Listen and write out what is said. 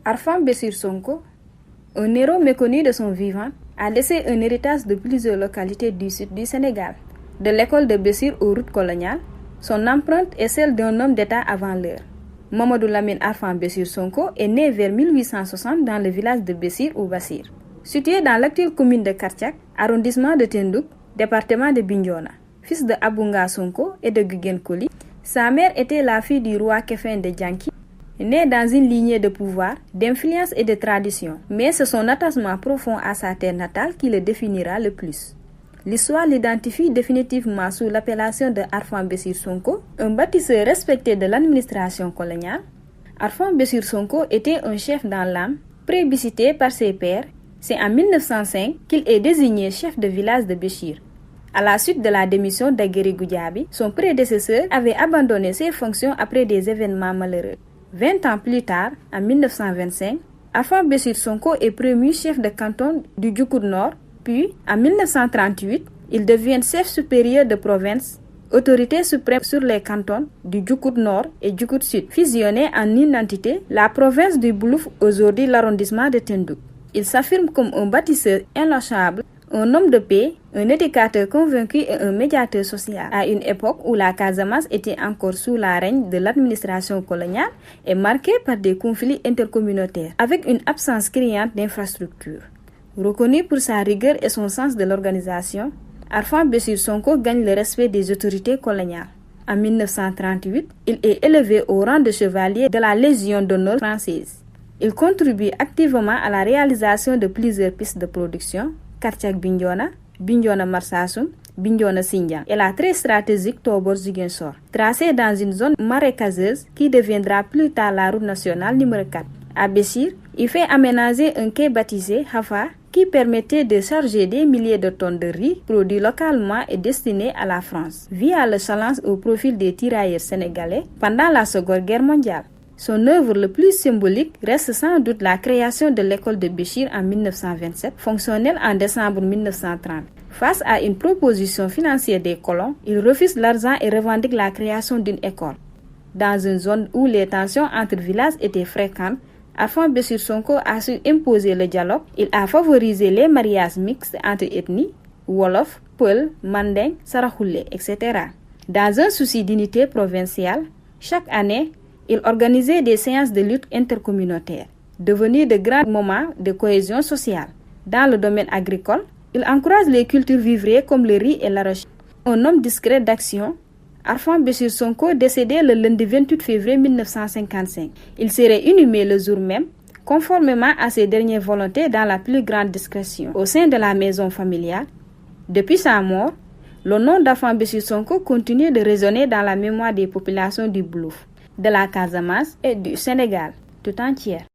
Arfan Bessir Sonko, un héros méconnu de son vivant, a laissé un héritage de plusieurs localités du sud du Sénégal. De l'école de Bessir aux routes coloniales, son empreinte est celle d'un homme d'État avant l'heure. Mamadou Lamine Arfan Bessir Sonko est né vers 1860 dans le village de Bessir ou Bassir, situé dans l'actuelle commune de Kartiak, arrondissement de Tendouk, département de Bignona. Fils de Abunga Sonko et de Gugen Koli, sa mère était la fille du roi Kéfin de Djanki, né dans une lignée de pouvoir, d'influence et de tradition. Mais c'est son attachement profond à sa terre natale qui le définira le plus. L'histoire l'identifie définitivement sous l'appellation de Arfan Bessir Sonko, un bâtisseur respecté de l'administration coloniale. Arfan Bessir Sonko était un chef dans l'âme, plébiscité par ses pairs. C'est en 1905 qu'il est désigné chef de village de Béchir. À la suite de la démission d'Agueri Goudiaby, son prédécesseur avait abandonné ses fonctions après des événements malheureux. 20 ans plus tard, en 1925, Arfan Bessir Sonko est promu chef de canton du Djoukout Nord, puis en 1938, il devient chef supérieur de province, autorité suprême sur les cantons du Djoukout Nord et Djoukout Sud, fusionnés en une entité, la province du Boulouf, aujourd'hui l'arrondissement de Tendouk. Il s'affirme comme un bâtisseur inlâchable, un homme de paix, un éducateur convaincu et un médiateur social. À une époque où la Casamance était encore sous la règne de l'administration coloniale et marquée par des conflits intercommunautaires, avec une absence criante d'infrastructures. Reconnu pour sa rigueur et son sens de l'organisation, Arfan Bessir Sonko gagne le respect des autorités coloniales. En 1938, il est élevé au rang de chevalier de la Légion d'honneur française. Il contribue activement à la réalisation de plusieurs pistes de production, Kartiak Bignona, Bignona Marsassoum, Bignona Sindian et la très stratégique Tobor Ziguinchor, tracée dans une zone marécageuse qui deviendra plus tard la route nationale numéro 4. À Béchir, il fait aménager un quai baptisé Hafa qui permettait de charger des milliers de tonnes de riz produits localement et destinés à la France, via le challenge au profil des tirailleurs sénégalais pendant la Seconde Guerre mondiale. Son œuvre le plus symbolique reste sans doute la création de l'école de Béchir en 1927, fonctionnelle en décembre 1930. Face à une proposition financière des colons, il refuse l'argent et revendique la création d'une école. Dans une zone où les tensions entre villages étaient fréquentes, Arfan Bessir Sonko a su imposer le dialogue. Il a favorisé les mariages mixtes entre ethnies, Wolof, Peul, Mandeng, Sarahoulé, etc. Dans un souci d'unité provinciale, chaque année, il organisait des séances de lutte intercommunautaire, devenues de grands moments de cohésion sociale. Dans le domaine agricole, il encourage les cultures vivrières comme le riz et l'arachide. Un homme discret d'action, Arfan Bessir Sonko décédé le lundi 28 février 1955. Il serait inhumé le jour même, conformément à ses dernières volontés dans la plus grande discrétion, au sein de la maison familiale. Depuis sa mort, le nom d'Arfan Bessir Sonko continue de résonner dans la mémoire des populations du Boulouf, de la Casamance et du Sénégal tout entière.